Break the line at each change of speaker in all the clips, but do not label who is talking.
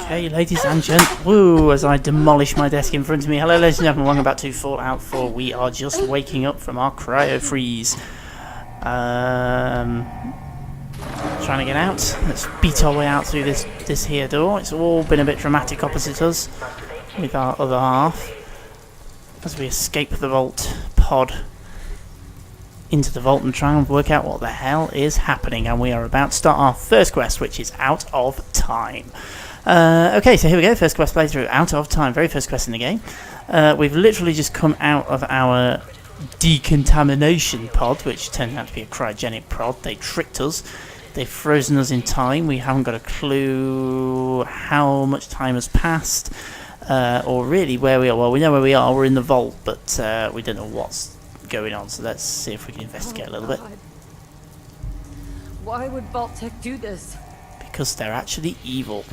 Okay, ladies and gents, woo, as I demolish my desk in front of me. Hello, ladies and gentlemen, welcome back to Fallout 4. We are just waking up from our cryo freeze. Trying to get out. Let's beat our way out through this here door. It's all been a bit dramatic opposite us with our other half as we escape the vault pod into the vault and try and work out what the hell is happening. And we are about to start our first quest, which is Out of Time. Okay, so here we go, first quest playthrough, Out of Time, very first quest in the game. We've literally just come out of our decontamination pod, which turned out to be a cryogenic pod. They tricked us, they've frozen us in time. We haven't got a clue how much time has passed, or really where we are. Well, we know where we are, we're in the vault, but we don't know what's going on, so let's see if we can investigate a little bit.
Why would Vault Tech do this?
Because they're actually evil.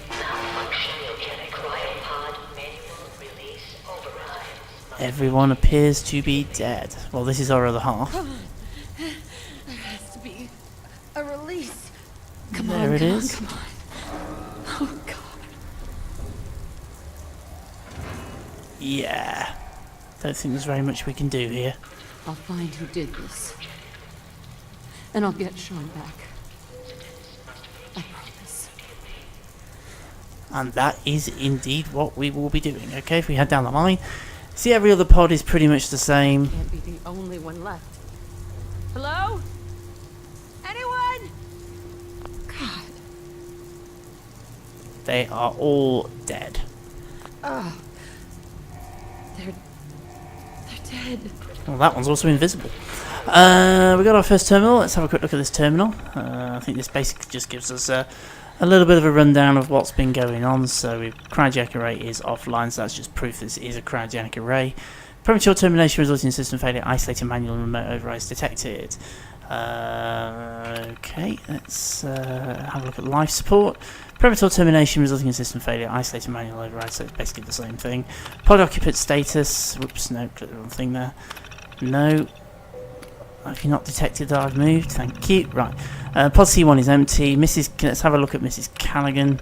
Everyone appears to be dead. Well, this is our other half.
There has to be a release. Come
there
on,
it
come
is.
On, come on. Oh, God.
Yeah. Don't think there's very much we can do here.
I'll find who did this. And I'll get Sean back. I promise.
And that is indeed what we will be doing. Okay, if we head down the line. See, every other pod is pretty much the same.
Can't be the only one left. Hello? Anyone? God.
They are all dead.
Oh. They're dead.
Well, that one's also invisible. We got our first terminal. Let's have a quick look at this terminal. I think this basically just gives us a little bit of a rundown of what's been going on. So, cryogenic array is offline, so that's just proof this is a cryogenic array. Premature termination resulting in system failure. Isolated manual and remote overrides detected. Okay, let's have a look at life support. Premature termination resulting in system failure. Isolated manual override, so it's basically the same thing. Pod occupant status. Whoops, no, click the wrong thing there. No. Have you not detected that I've moved? Thank you. Right. Pod C1 is empty. Let's have a look at Mrs. Callaghan.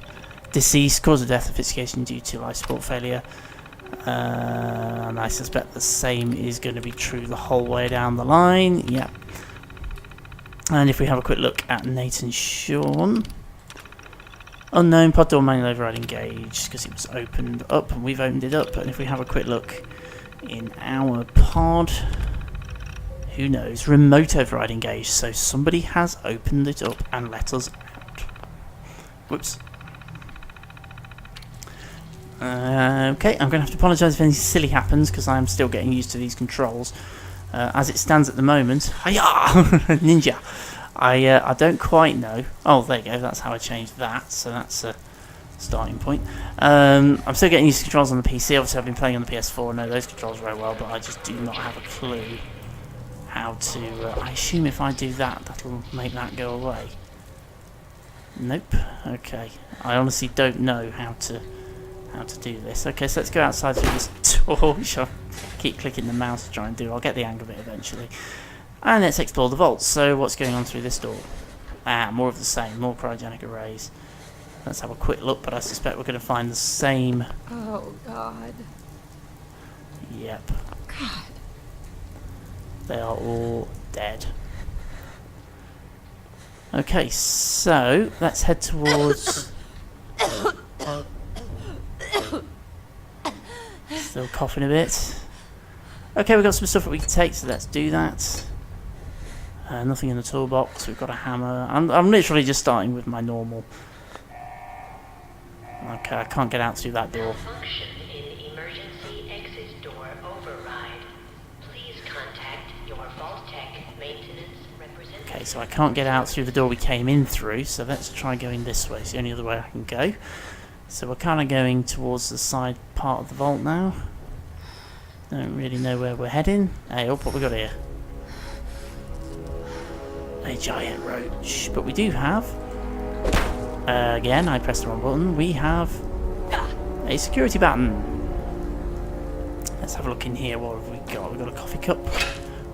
Deceased. Cause of death asphyxiation due to life support failure. And I suspect the same is going to be true the whole way down the line. Yep. And if we have a quick look at Nathan Sean. Unknown, pod door manual override engaged because it was opened up and we've opened it up. And if we have a quick look in our pod, who knows? Remote override engaged, so somebody has opened it up and let us out. Whoops. Okay, I'm going to have to apologise if anything silly happens because I'm still getting used to these controls. As it stands at the moment, hiya! Ninja! I don't quite know. Oh, there you go, that's how I changed that, so that's a starting point. I'm still getting used to controls on the PC. Obviously, I've been playing on the PS4, I know those controls very well, but I just do not have a clue how to... I assume if I do that, that'll make that go away. Nope. Okay. I honestly don't know how to do this. Okay, so let's go outside through this door, which I'll keep clicking the mouse to try and do. I'll get the hang of it eventually. And let's explore the vault. So what's going on through this door? More of the same. More cryogenic arrays. Let's have a quick look, but I suspect we're going to find the same...
Oh, God.
Yep.
God.
They are all dead. Okay, so let's head towards... Still coughing a bit. Okay, we've got some stuff that we can take, so let's do that. Nothing in the toolbox. We've got a hammer. I'm literally just starting with my normal. Okay, I can't get out through that door.
Malfunction in emergency exit door override. Please contact your Vault Tech maintenance representative.
Okay, so I can't get out through the door we came in through, so let's try going this way. It's the only other way I can go. So we're kind of going towards the side part of the vault now. Don't really know where we're heading. Hey, up, what we got here? A giant roach. But we do have... again, I pressed the wrong button. We have a security button. Let's have a look in here. What have we got? We've got a coffee cup,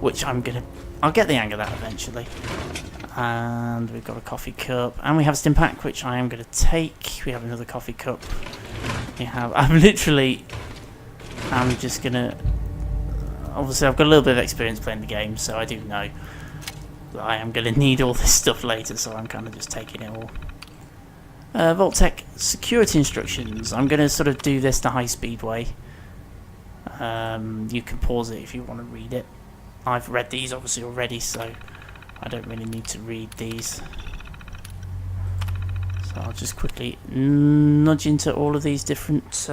which I'll get the hang of that eventually. And we've got a coffee cup, and we have a stim pack, which I am going to take. We have another coffee cup. I'm just going to... Obviously, I've got a little bit of experience playing the game, so I do know that I am going to need all this stuff later, so I'm kind of just taking it all. Vault-Tec security instructions. I'm going to sort of do this the high-speed way. You can pause it if you want to read it. I've read these, obviously, already, so I don't really need to read these. So I'll just quickly nudge into all of these different...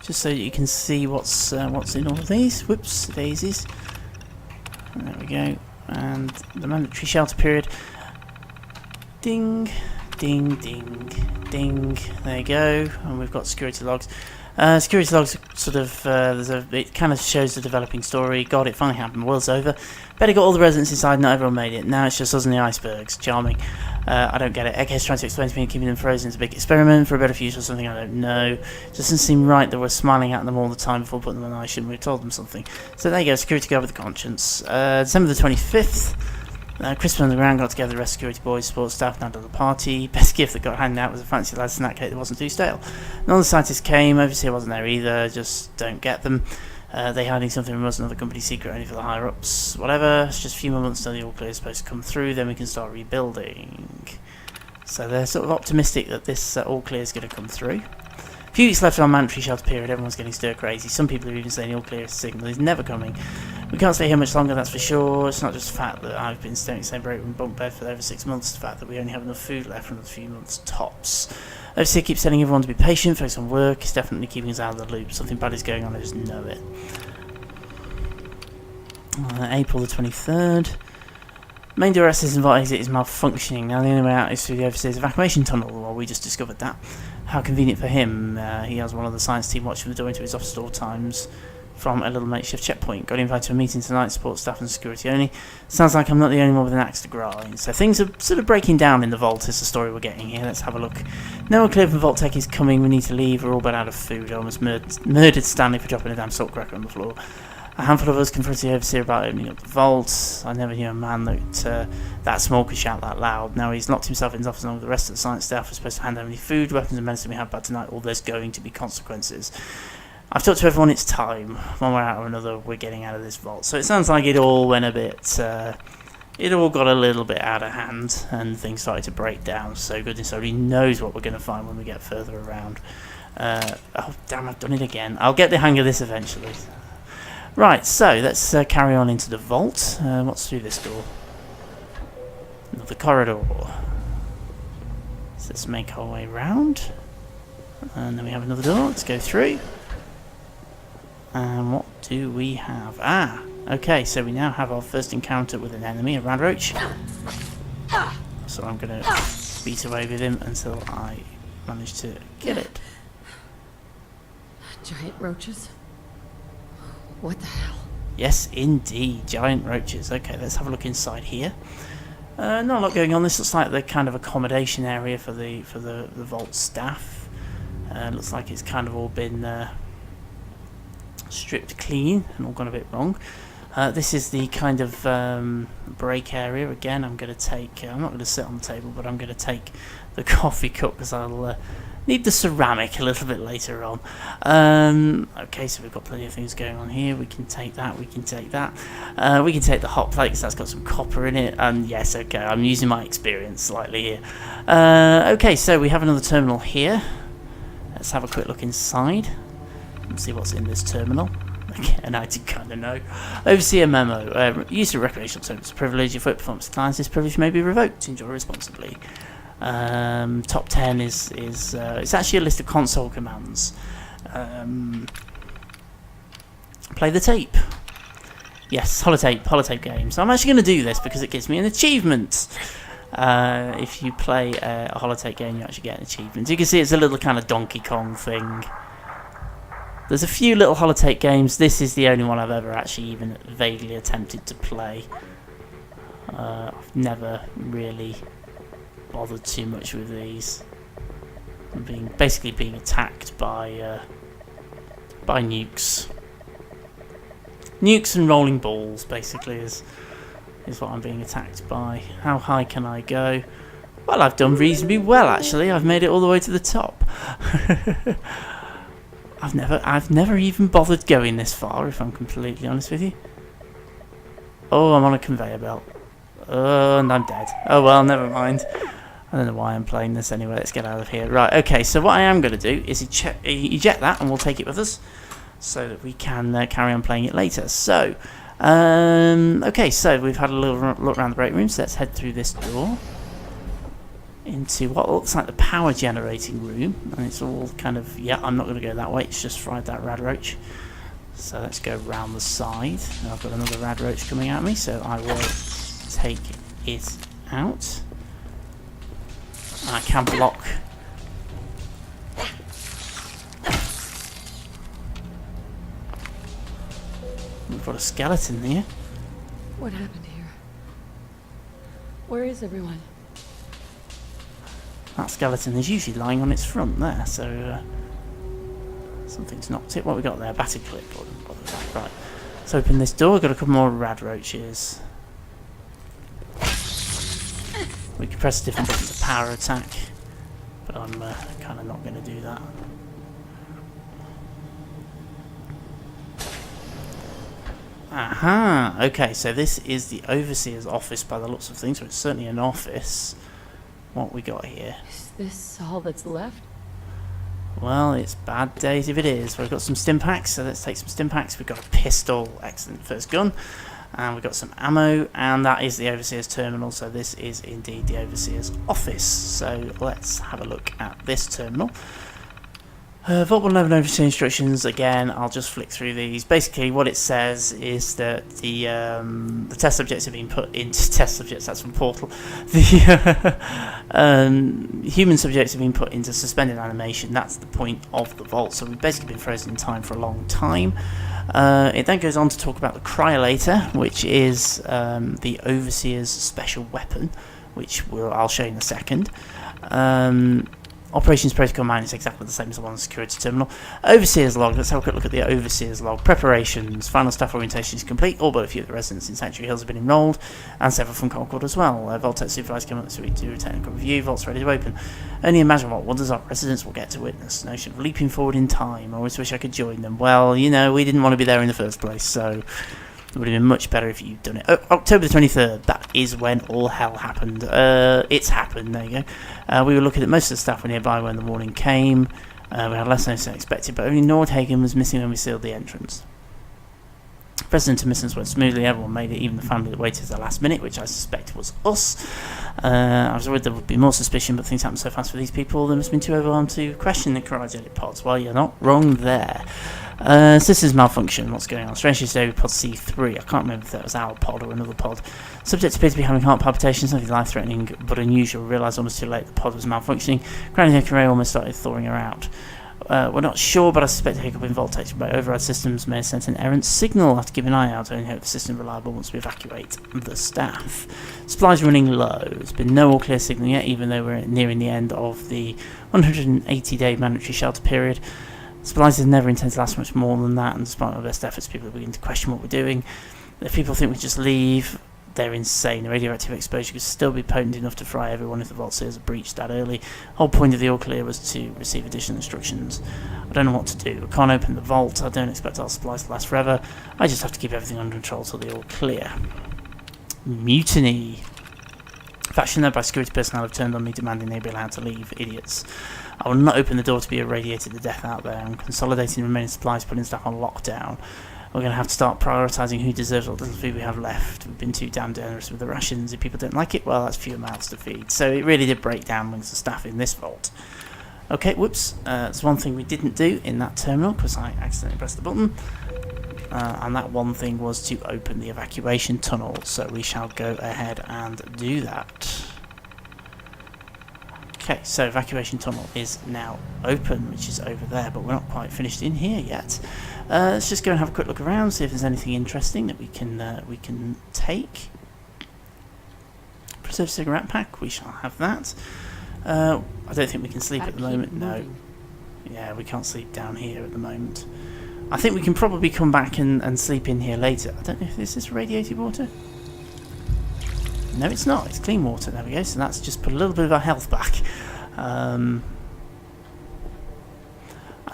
just so you can see what's in all of these. Whoops, daisies. There we go. And the mandatory shelter period. Ding, ding, ding, ding. There you go. And we've got security logs. Security logs sort of it kind of shows the developing story. God, it finally happened. The world's over. Better got all the residents inside. Not everyone made it. Now it's just us and the icebergs. Charming. I don't get it. Egghead's trying to explain to me keeping them frozen is a big experiment for a better future or something I don't know. It doesn't seem right that we're smiling at them all the time before putting them on ice, shouldn't we have told them something? So there you go, security guard with a conscience. December the 25th, Crispin on the ground got together the rest of security boys, support staff, and had a party. Best gift that got handed out was a fancy lad snack cake that wasn't too stale. None of the scientists came, overseer wasn't there either, just don't get them. They hiding something from us, another company secret only for the higher ups. Whatever, it's just a few more months until the all clear is supposed to come through, then we can start rebuilding. So they're sort of optimistic that this all clear is going to come through. A few weeks left on mandatory shelter period, everyone's getting stir crazy. Some people are even saying the all clear signal is never coming. We can't stay here much longer, that's for sure. It's not just the fact that I've been staying in the same break room bunk bed for over 6 months, it's the fact that we only have enough food left for another few months tops. OC keeps telling everyone to be patient, focus on work, it's definitely keeping us out of the loop. Something bad is going on, I just know it. April the 23rd. Main door access and vault exit is malfunctioning. Now the only way out is through the overseer's evacuation tunnel. Well, we just discovered that. How convenient for him. He has one of the science team watching the door into his office at all times from a little makeshift checkpoint. Got invited to a meeting tonight, support staff and security only. Sounds like I'm not the only one with an axe to grind. So things are sort of breaking down in the vault is the story we're getting here. Let's have a look. No one clear from Vault-Tec is coming. We need to leave. We're all but out of food. I almost murdered Stanley for dropping a damn salt cracker on the floor. A handful of us confronted the overseer about opening up the vault. I never knew a man that small could shout that loud. Now he's locked himself in his office along with the rest of the science staff. We're supposed to hand over any food, weapons and medicine we have back tonight, or there's going to be consequences. I've talked to everyone, it's time. One way out or another, we're getting out of this vault. So it sounds like it all went a bit... it all got a little bit out of hand, and things started to break down. So goodness only knows what we're going to find when we get further around. Oh, damn, I've done it again. I'll get the hang of this eventually. Right, so let's carry on into the vault. What's through this door? Another corridor. So let's make our way round. And then we have another door. Let's go through. And what do we have? Ah, okay, so we now have our first encounter with an enemy, a radroach. So I'm going to beat away with him until I manage to get it.
Giant roaches? What the hell?
Yes, indeed, giant roaches. Okay, let's have a look inside here. Not a lot going on. This looks like the kind of accommodation area for the vault staff. Looks like it's kind of all been stripped clean and all gone a bit wrong. This is the kind of break area. Again, I'm going to take... I'm not going to sit on the table, but I'm going to take the coffee cup because I'll need the ceramic a little bit later on. Okay, so we've got plenty of things going on here. We can take that, we can take that. We can take the hot plate because that's got some copper in it. And yes, okay, I'm using my experience slightly here. Okay, so we have another terminal here. Let's have a quick look inside and see what's in this terminal. Again, I do kind of know. Overseer memo. Use of recreational terms privilege. If work performance declines, this privilege may be revoked. Enjoy responsibly. Top 10 is it's actually a list of console commands. Play the tape. Yes, holotape games. So I'm actually going to do this because it gives me an achievement. If you play a holotape game, you actually get an achievement. You can see it's a little kind of Donkey Kong thing. There's a few little holotape games. This is the only one I've ever actually even vaguely attempted to play. I've never really bothered too much with these. I'm basically being attacked by nukes. Nukes and rolling balls, basically, is what I'm being attacked by. How high can I go? Well, I've done reasonably well, actually. I've made it all the way to the top. I've never even bothered going this far, if I'm completely honest with you. Oh, I'm on a conveyor belt. Oh, and I'm dead. Oh well, never mind. I don't know why I'm playing this anyway. Let's get out of here. Right, okay, so what I am going to do is eject that, and we'll take it with us, so that we can carry on playing it later. So, okay, so we've had a little look around the break room, so let's head through this door into what looks like the power generating room, and it's all kind of, yeah, I'm not going to go that way, it's just fried that rad roach. So let's go round the side, and I've got another rad roach coming at me, so I will take it out. I can block. We've got a skeleton here.
What happened here? Where is everyone?
That skeleton is usually lying on its front there, so something's knocked it. What have we got there? Battered clip. Right. Let's open this door. We've got a couple more rad roaches. We can press different buttons to power attack, but I'm kind of not going to do that. Aha! Okay, so this is the Overseer's office by the looks of things, so it's certainly an office. What we got here?
Is this all that's left?
Well, it's bad days if it is. We've got some stim packs, so let's take some stim packs. We've got a pistol, excellent first gun, and we've got some ammo, and that is the Overseer's terminal, so this is indeed the Overseer's office. So let's have a look at this terminal. Vault 111 Overseer instructions, again, I'll just flick through these. Basically, what it says is that the test subjects have been put into test subjects, that's from Portal. The human subjects have been put into suspended animation, that's the point of the vault. So we've basically been frozen in time for a long time. It then goes on to talk about the Cryolator, which is the Overseer's special weapon, which I'll show you in a second. Operations Protocol Mine is exactly the same as the one on the security terminal. Overseer's log, let's have a quick look at the Overseer's log. Preparations, final staff orientation is complete, all but a few of the residents in Sanctuary Hills have been enrolled, and several from Concord as well. Vault-Tech supervisor came up this week to do a technical review, Vault's ready to open. Only imagine what wonders our residents will get to witness. Notion of leaping forward in time, I always wish I could join them. Well, you know, we didn't want to be there in the first place, so it would have been much better if you'd done it. Oh, October the 23rd, that is when all hell happened. It's happened, there you go. We were looking at most of the staff were nearby when the warning came. We had less notice than expected, but only Nordhagen was missing when we sealed the entrance. President and missions went smoothly, everyone made it, even the family that waited to the last minute, which I suspect was us. I was worried there would be more suspicion, but things happened so fast for these people, they must have been too overwhelmed to question the cryogenic pods. Well, you're not wrong there. Systems malfunction, what's going on? Strangely today with pod C3, I can't remember if that was our pod or another pod. Subject appeared to be having heart palpitations, nothing life-threatening but unusual. Realised almost too late the pod was malfunctioning. Cryogenic array almost started thawing her out. We're not sure, but I suspect a hiccup in voltage by override systems may have sent an errant signal. I'll have to keep an eye out, only hope the system is reliable once we evacuate the staff. Supplies running low. There's been no all-clear signal yet, even though we're nearing the end of the 180-day mandatory shelter period. Supplies is never intended to last much more than that, and despite our best efforts, people are beginning to question what we're doing. If people think we just leave, they're insane. The radioactive exposure could still be potent enough to fry everyone if the vault seals are breached that early. The whole point of the all clear was to receive additional instructions. I don't know what to do. I can't open the vault. I don't expect our supplies to last forever. I just have to keep everything under control till the all clear. Mutiny. Faction led by security personnel have turned on me, demanding they be allowed to leave. Idiots. I will not open the door to be irradiated to death out there. I'm consolidating remaining supplies, putting staff on lockdown. We're going to have to start prioritising who deserves what little food we have left. We've been too damn generous with the rations. If people don't like it, well, that's fewer mouths to feed. So it really did break down amongst the staff in this vault. Okay, whoops. There's one thing we didn't do in that terminal because I accidentally pressed the button. And that one thing was to open the evacuation tunnel. So we shall go ahead and do that. Okay, so evacuation tunnel is now open, which is over there, but we're not quite finished in here yet. Let's just go and have a quick look around, see if there's anything interesting that we can take. Preserved cigarette pack, we shall have that. I don't think we can sleep at the moment. No. Yeah, we can't sleep down here at the moment. I think we can probably come back and sleep in here later. I don't know if this is radiated water. No, it's not. It's clean water. There we go. So that's just put a little bit of our health back. And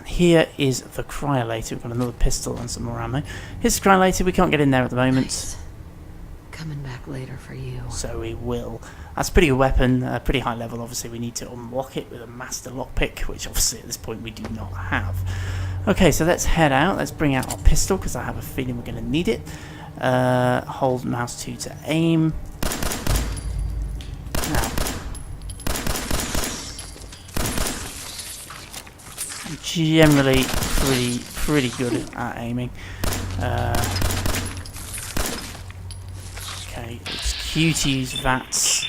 here is the cryolator. We've got another pistol and some more ammo. Here's the cryolator. We can't get in there at the moment.
Nice. Coming back later for you.
So we will. That's a pretty good weapon. Pretty high level. Obviously, we need to unlock it with a master lockpick, which obviously at this point we do not have. Okay, so let's head out. Let's bring out our pistol because I have a feeling we're going to need it. Hold mouse 2 to aim. Now, I'm generally pretty good at aiming. Okay, it's Q to use VATS.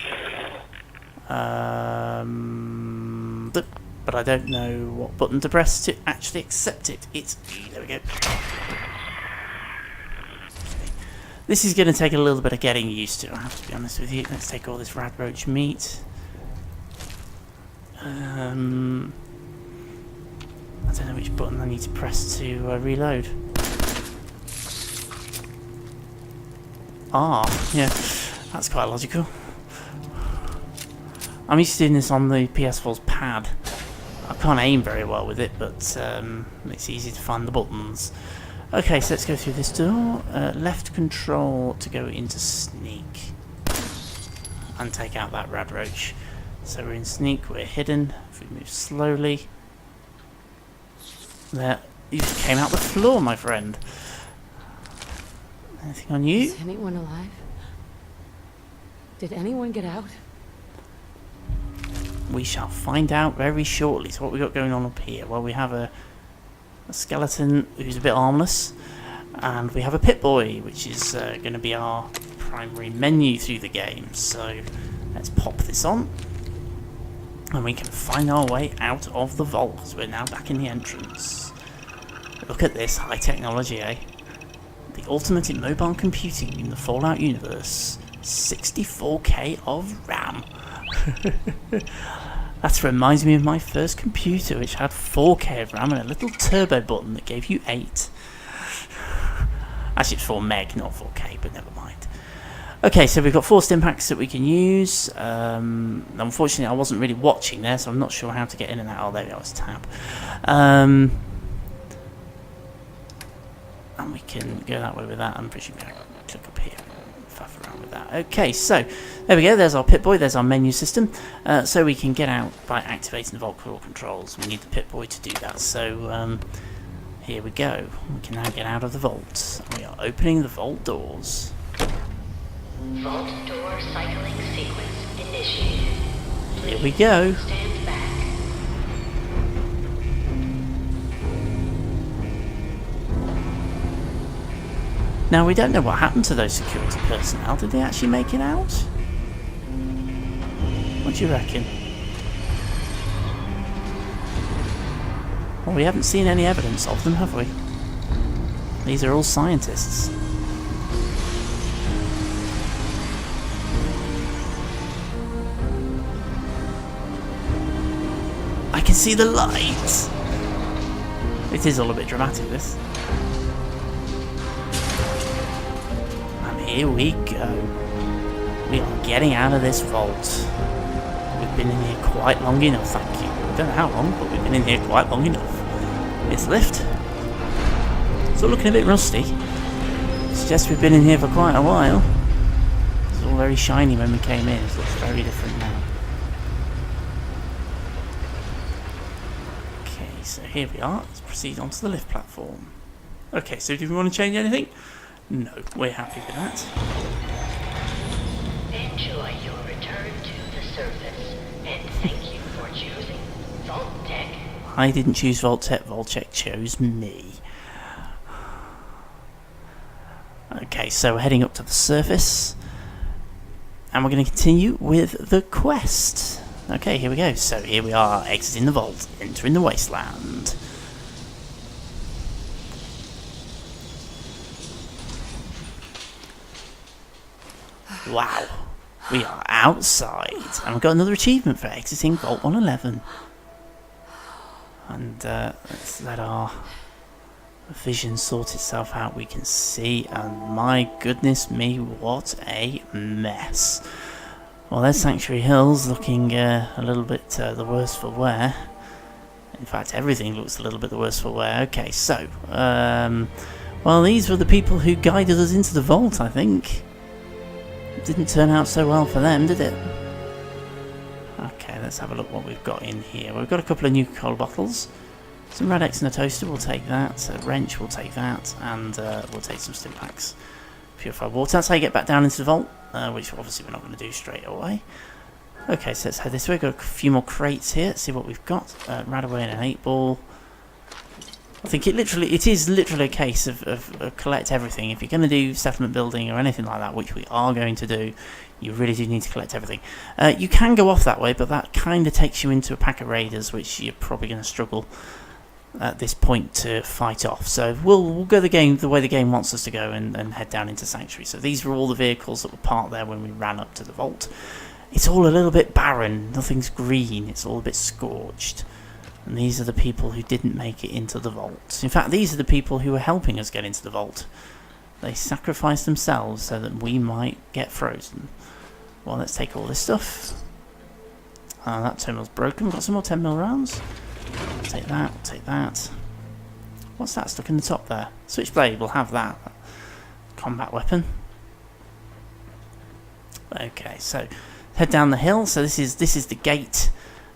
But I don't know what button to press to actually accept it. It's E. There we go. This is going to take a little bit of getting used to, I have to be honest with you. Let's take all this radroach meat. I don't know which button I need to press to reload. Ah, yeah, that's quite logical. I'm used to doing this on the PS4's pad. I can't aim very well with it, but it's easy to find the buttons. Okay, so let's go through this door. Left control to go into sneak. And take out that radroach. So we're in sneak, we're hidden. If we move slowly. There. You just came out the floor, my friend. Anything on you?
Is anyone alive? Did anyone get out?
We shall find out very shortly. So what we got going on up here? Well, we have a skeleton who's a bit harmless, and we have a Pip-Boy, which is going to be our primary menu through the game. So let's pop this on, and we can find our way out of the vault, because we're now back in the entrance. Look at this high technology, eh? The ultimate in mobile computing in the Fallout universe. 64K of RAM. That reminds me of my first computer, which had 4K of RAM and a little turbo button that gave you 8. Actually, it's 4 meg, not 4K, but never mind. Okay, so we've got 4 stim packs that we can use. Unfortunately, I wasn't really watching there, so I'm not sure how to get in and out. Oh, there we go, it's tab. And we can go that way with that. I'm pretty sure we can click up here. Faff around with that. Okay, so there we go. There's our Pip-Boy. There's our menu system. So we can get out by activating the vault core controls. We need the Pip-Boy to do that. So here we go. We can now get out of the vault. We are opening the vault doors.
Vault door cycling sequence initiated.
Here we go.
Stand back.
Now, we don't know what happened to those security personnel. Did they actually make it out? What do you reckon? Well, we haven't seen any evidence of them, have we? These are all scientists. I can see the light! It is all a bit dramatic, this. Here we go. We are getting out of this vault. We've been in here quite long enough, thank you. I don't know how long, but we've been in here quite long enough. This lift. It's all looking a bit rusty. Suggests we've been in here for quite a while. It's all very shiny when we came in. It looks very different now. Okay, so here we are. Let's proceed onto the lift platform. Okay, so do we want to change anything? No, we're happy with that.
Enjoy your return to the surface, and thank you for choosing Vault-Tec.
I didn't choose Vault-Tec, Vault-Tec chose me. Okay, so we're heading up to the surface, and we're going to continue with the quest. Okay, here we go. So here we are, exiting the vault, entering the wasteland. Wow, we are outside, and we've got another achievement for exiting Vault 111. And let's let our vision sort itself out. We can see, and my goodness me, what a mess. Well, there's Sanctuary Hills, looking a little bit the worse for wear. In fact, everything looks a little bit the worse for wear. Okay, so, well, these were the people who guided us into the vault, I think. Didn't turn out so well for them, did it? Okay, let's have a look what we've got in here. We've got a couple of Nuka-Cola bottles, some Radex and a toaster, we'll take that, a wrench, we'll take that, and we'll take some stim packs. Purified water, that's how you get back down into the vault, which obviously we're not going to do straight away. Okay, so let's head this way. We've got a few more crates here, see what we've got. Radaway and an 8-ball. I think it is literally a case of collect everything. If you're going to do settlement building or anything like that, which we are going to do, you really do need to collect everything. You can go off that way, but that kind of takes you into a pack of raiders, which you're probably going to struggle at this point to fight off. So we'll go the way the game wants us to go and head down into Sanctuary. So these were all the vehicles that were parked there when we ran up to the vault. It's all a little bit barren, nothing's green, it's all a bit scorched. And these are the people who didn't make it into the vault. In fact, these are the people who were helping us get into the vault. They sacrificed themselves so that we might get frozen. Well, let's take all this stuff. That terminal's broken. We've got some more 10mm rounds. Take that, take that. What's that stuck in the top there? Switchblade, we'll have that. Combat weapon. Okay, so head down the hill. So this is the gate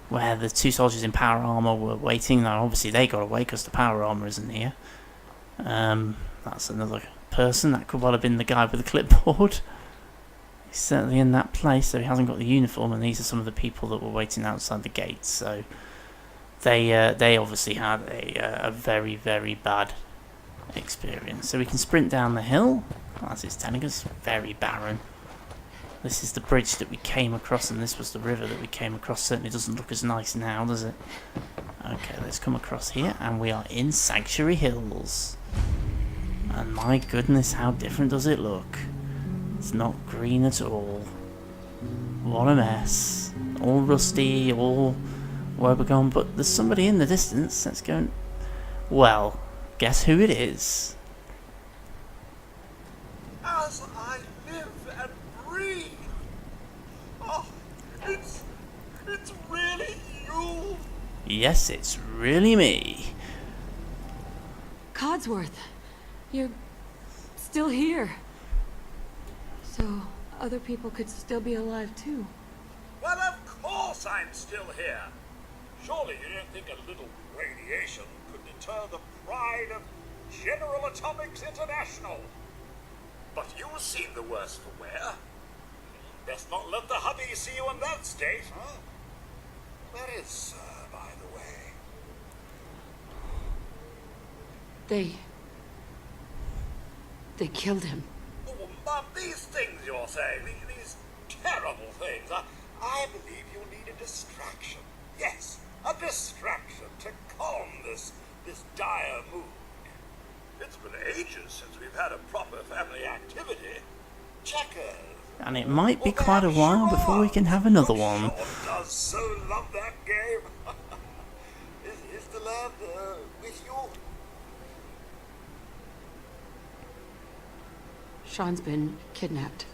where the two soldiers in power armor were waiting. Now, obviously, they got away because the power armor isn't here. That's another person. That could well have been the guy with the clipboard. He's certainly in that place, so he hasn't got the uniform. And these are some of the people that were waiting outside the gate. So they obviously had a very, very bad experience. So we can sprint down the hill, as it's telling us. Very barren. This is the bridge that we came across, and this was the river that we came across. Certainly doesn't look as nice now, does it? Okay, let's come across here, and we are in Sanctuary Hills. And my goodness, how different does it look? It's not green at all. What a mess. All rusty, all woebegone, but there's somebody in the distance. Let's go and... Well, guess who it is?
As I live and breathe. Oh, it's really you.
Yes, it's really me.
Codsworth, you're still here. So other people could still be alive too.
Well, of course I'm still here. Surely you don't think a little radiation could deter the pride of General Atomics International? But you've seen the worse for wear. Best not let the hubby see you in that state, huh? Where is Sir, by the way?
They killed him.
Oh, Mum, these things you're saying, these terrible things, I believe you need a distraction. Yes, a distraction to calm this dire mood. It's been ages since we've had a proper family activity. Checkers.
And it might be quite a while before we can have another one.
Sean does so love that game. Is the lad with you?
Sean's been kidnapped.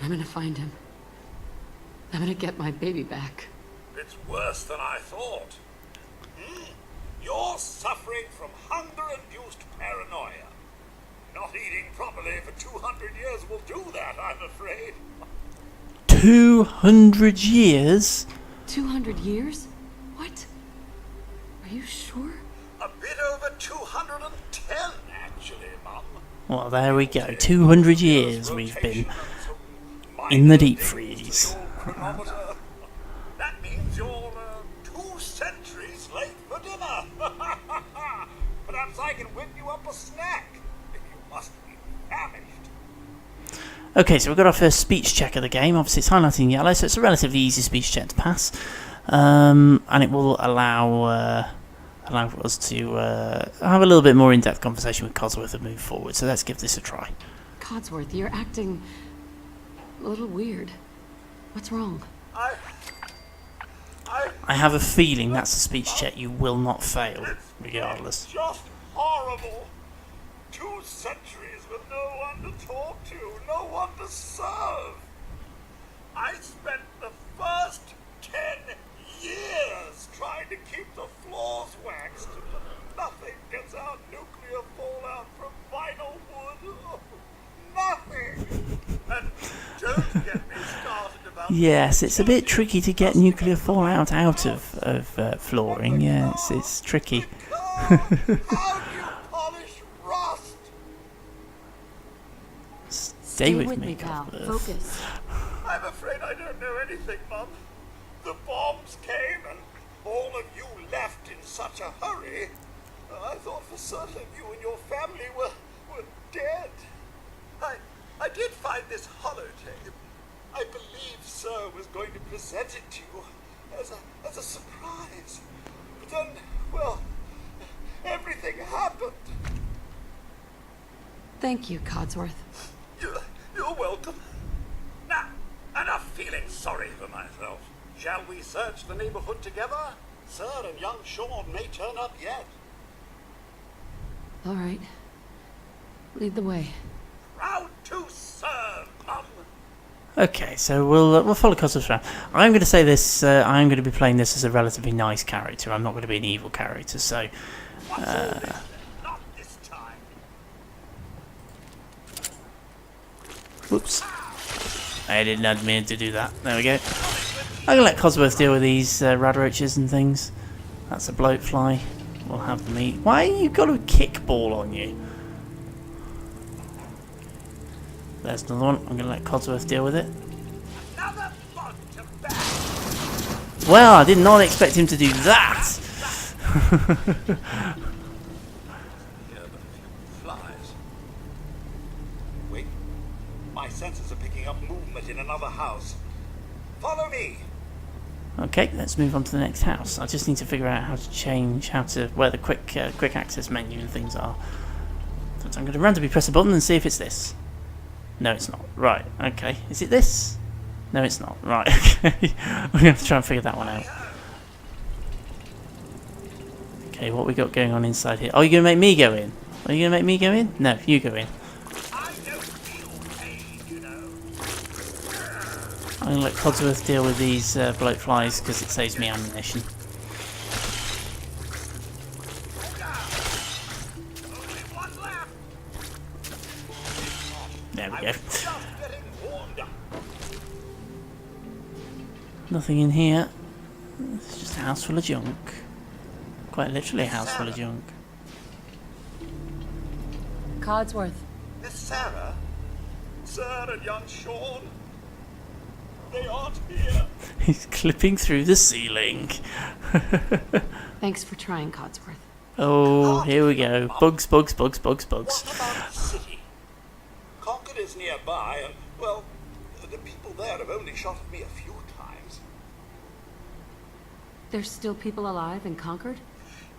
I'm gonna find him. I'm gonna get my baby back.
It's worse than I thought. You're suffering from hunger-induced paranoia. Not eating properly for 200 years will do that, I'm afraid.
200 years?
200 years? What? Are you sure?
A bit over 210, actually, Mum.
Well, there we go. 200 years we've been in the deep freeze.
That means you're 2 centuries late for dinner. Perhaps I can whip you up a snack. You must be famished.
Okay, so we've got our first speech check of the game. Obviously, it's highlighted in yellow, so it's a relatively easy speech check to pass, and it will allow us to have a little bit more in-depth conversation with Codsworth and move forward. So let's give this a try.
Codsworth, you're acting a little weird. What's wrong?
I have a feeling that's a speech check you will not fail, regardless.
It's just horrible. 2 centuries with no one to talk to, no one to serve. I spent the first 10 years trying to keep the floors waxed, but nothing gets out nuclear fallout from vinyl wood. Oh, nothing. And don't get me started about...
Yes, it's a bit tricky to get nuclear fallout out of flooring. Yeah, it's tricky.
How do you polish rust?
Stay with me,
pal.
Codsworth.
Focus.
I'm afraid I don't know anything, Mum. The bombs came and all of you left in such a hurry. I thought for certain you and your family were dead. I did find this holotape. I believe Sir was going to present it to you as a surprise. But then, well, everything happened.
Thank you, Codsworth.
You're welcome. Now, enough feeling sorry for myself. Shall we search the neighborhood together? Sir and young Sean may turn up yet.
All right. Lead the way.
Proud to serve, Mum.
Okay, so we'll follow Codsworth around. I'm going to say this. I'm going to be playing this as a relatively nice character. I'm not going to be an evil character. So,
What's all this? Not this time.
whoops, I did not mean to do that. There we go. I'm going to let Codsworth deal with these rad roaches and things. That's a bloatfly. We'll have them eat. Why you got a kickball on you? There's another one. I'm going to let Codsworth deal with it.
Another bug to bash.
Well, I did not expect him to do that.
Yeah, but a few flies. Wait. My senses are picking up movement in another house. Follow me.
Okay, let's move on to the next house. I just need to figure out how to change, where the quick access menu and things are. So I'm going to randomly press a button and see if it's this. No, it's not. Right, okay. Is it this? No, it's not. Right, okay. We're going to have to try and figure that one out. Okay, what we got going on inside here? Oh, you're going to make me go in? Are you going to make me go in? No, you go in.
I don't feel pain, you know.
I'm going to let Codsworth deal with these bloatflies because it saves me ammunition.
Only one left.
There we
I
go.
was just getting warmed up.
Nothing in here. It's just a house full of junk. Quite literally a house full of junk.
Codsworth.
Miss Sarah? Sir and young Sean? They aren't here.
He's clipping through the ceiling.
Thanks for trying, Codsworth.
Oh, here we go. Bugs, bugs, bugs, bugs, bugs.
What about the city? Concord is nearby, and, well, the people there have only shot at me a few times.
There's still people alive in Concord?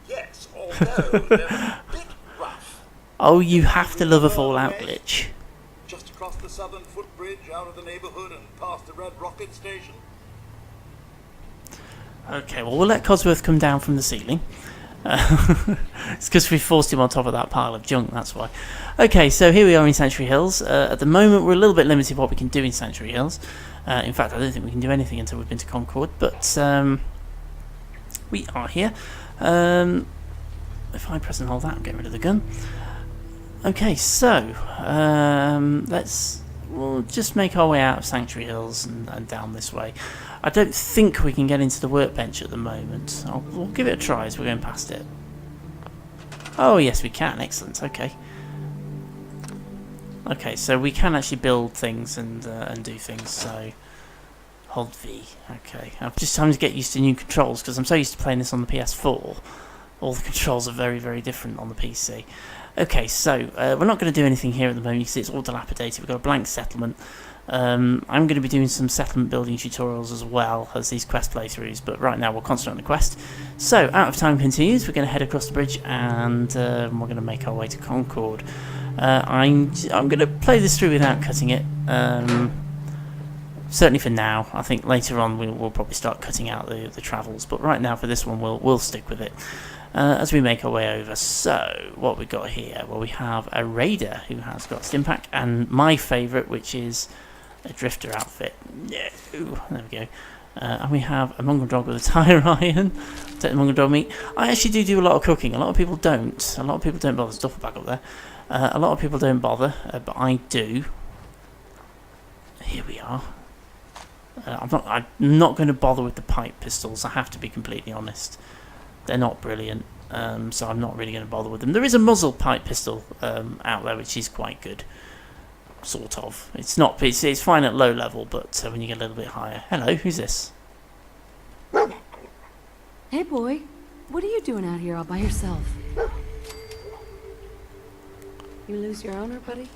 Yes, although they're a bit rough.
Oh, you have to love a Fallout glitch.
Just across the southern footbridge, out of the neighborhood, and past the Red Rocket Station.
Okay, well, we'll let Codsworth come down from the ceiling. It's because we forced him on top of that pile of junk, that's why. Okay, so here we are in Sanctuary Hills. At the moment, we're a little bit limited what we can do in Sanctuary Hills. In fact, I don't think we can do anything until we've been to Concord, but we are here. If I press and hold that, I'll get rid of the gun. Okay, so we'll just make our way out of Sanctuary Hills and down this way. I don't think we can get into the workbench at the moment. We'll give it a try as we're going past it. Oh yes, we can. Excellent. Okay. Okay, so we can actually build things and do things. So hold V. Okay, I'm just trying to get used to new controls because I'm so used to playing this on the PS4 or all the controls are very, very different on the PC. Okay, so we're not going to do anything here at the moment because it's all dilapidated. We've got a blank settlement. I'm going to be doing some settlement building tutorials as well as these quest playthroughs, but right now we'll concentrate on the quest. So, Out of Time continues. We're going to head across the bridge and we're going to make our way to Concord. I'm going to play this through without cutting it. Certainly for now. I think later on we'll probably start cutting out the travels, but right now for this one we'll stick with it as we make our way over. So, what we got here? Well, we have a raider who has got Stimpack, and my favourite, which is a drifter outfit. No, there we go. And we have a mongrel dog with a tire iron. Take the mongrel dog meat. I actually do a lot of cooking. A lot of people don't. A lot of people don't bother. Stuff back up there. A lot of people don't bother, but I do. Here we are. I'm not going to bother with the pipe pistols. I have to be completely honest. They're not brilliant, so I'm not really going to bother with them. There is a muzzle pipe pistol out there, which is quite good. Sort of. It's not. It's fine at low level, but when you get a little bit higher. Hello, who's this?
Hey, boy. What are you doing out here all by yourself? You lose your owner, buddy?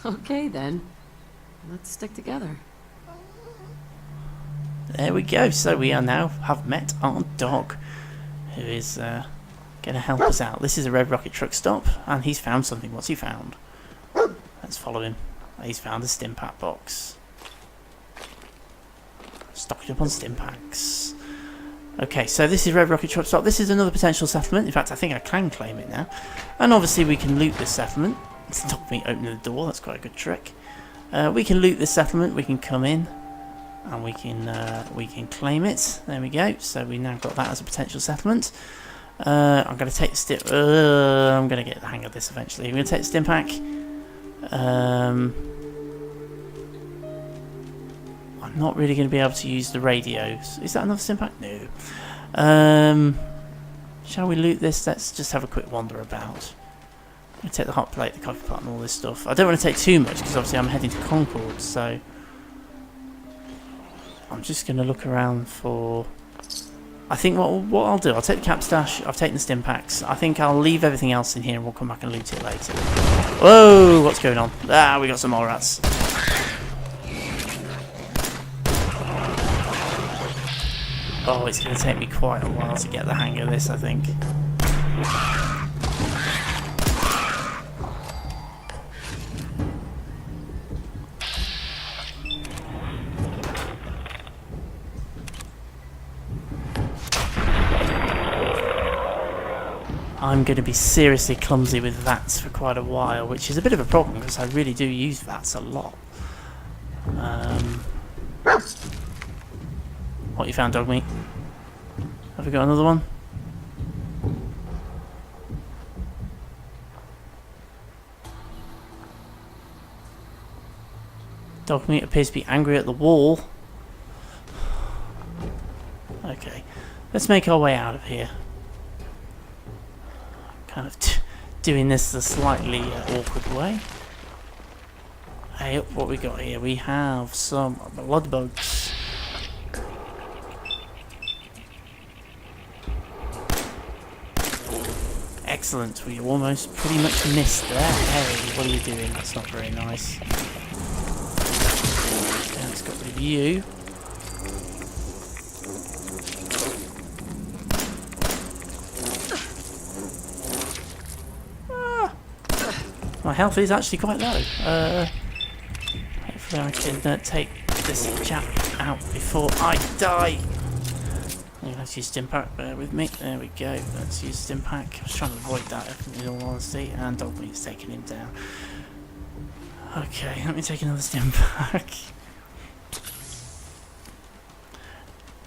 Okay, then. Let's stick together.
There we go. So we have met our dog, who is going to help us out. This is a Red Rocket truck stop, and he's found something. What's he found? Let's follow him. He's found a Stimpack box. Stocked up on Stimpacks. Okay, so this is Red Rocket truck stop. This is another potential settlement. In fact, I think I can claim it now. And obviously we can loot this settlement. Stop me opening the door. That's quite a good trick. We can loot this settlement. We can come in, and we can claim it. There we go. So we now got that as a potential settlement. I'm going to take the I'm going to get the hang of this eventually. I'm going to take the Stimpack. I'm not really going to be able to use the radios. Is that another Stimpack? No. Shall we loot this? Let's just have a quick wander about. I'm going to take the hot plate, the coffee pot, and all this stuff. I don't want to take too much because obviously I'm heading to Concord, so I'm just going to look around for. I think what I'll do, I'll take the cap stash. I've taken the Stimpacks. I think I'll leave everything else in here, and we'll come back and loot it later. Whoa! What's going on? Ah, we got some more rats. Oh, it's going to take me quite a while to get the hang of this, I think. I'm going to be seriously clumsy with VATs for quite a while, which is a bit of a problem because I really do use VATs a lot. What you found, dog meat? Have we got another one? Dog meat appears to be angry at the wall. Okay, let's make our way out of here. Kind of doing this the slightly awkward way. Hey, what we got here? We have some blood bugs. Excellent, we almost pretty much missed there. Hey, what are you doing? That's not very nice. Okay, let's got rid of you. My health is actually quite low. Hopefully I can take this chap out before I die. Let's use Stimpack, bear with me. There we go. Let's use Stimpack. I was trying to avoid that in all honesty, and dog meat's taking him down. Okay, let me take another Stimpack.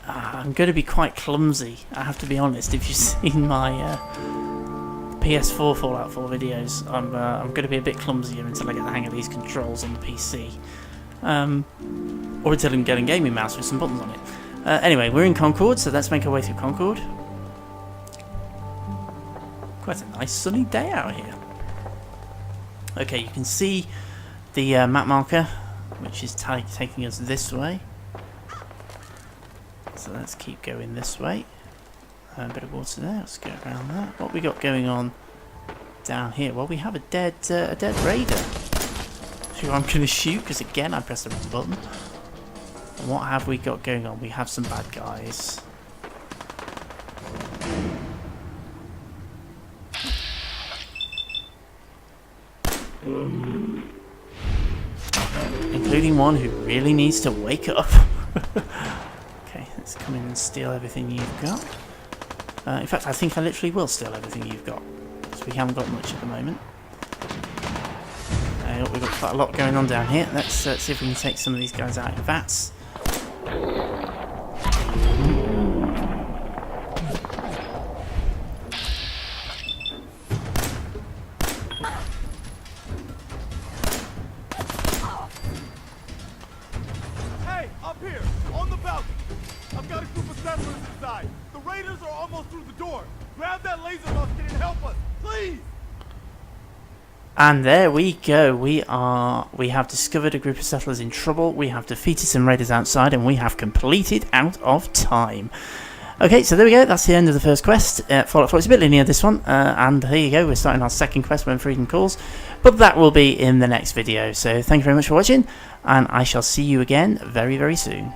I'm going to be quite clumsy, I have to be honest. If you've seen my PS4 Fallout 4 videos, I'm going to be a bit clumsier until I get the hang of these controls on the PC. Or until I can get a gaming mouse with some buttons on it. Anyway, we're in Concord, so let's make our way through Concord. Quite a nice sunny day out here. Okay, you can see the map marker, which is taking us this way. Let's So let's keep going this way. A bit of water there. Let's go around that. What we got going on down here? Well, we have a dead raider, who I'm going to shoot because again I pressed the wrong button. And what have we got going on? We have some bad guys. Including one who really needs to wake up. Okay, let's come in and steal everything you've got. In fact, I think I literally will steal everything you've got, because we haven't got much at the moment. We've got quite a lot going on down here. Let's see if we can take some of these guys out in vats.
Hey, up here, on the balcony. I've got a group of settlers inside. The raiders are almost through the door. Grab that laser musket and help us, please.
And there we go. We have discovered a group of settlers in trouble. We have defeated some raiders outside, and we have completed Out of Time. Okay, so there we go. That's the end of the first quest. Fallout 4. It's a bit linear, this one. And here you go. We're starting our second quest, When Freedom Calls. But that will be in the next video. So thank you very much for watching, and I shall see you again very, very soon.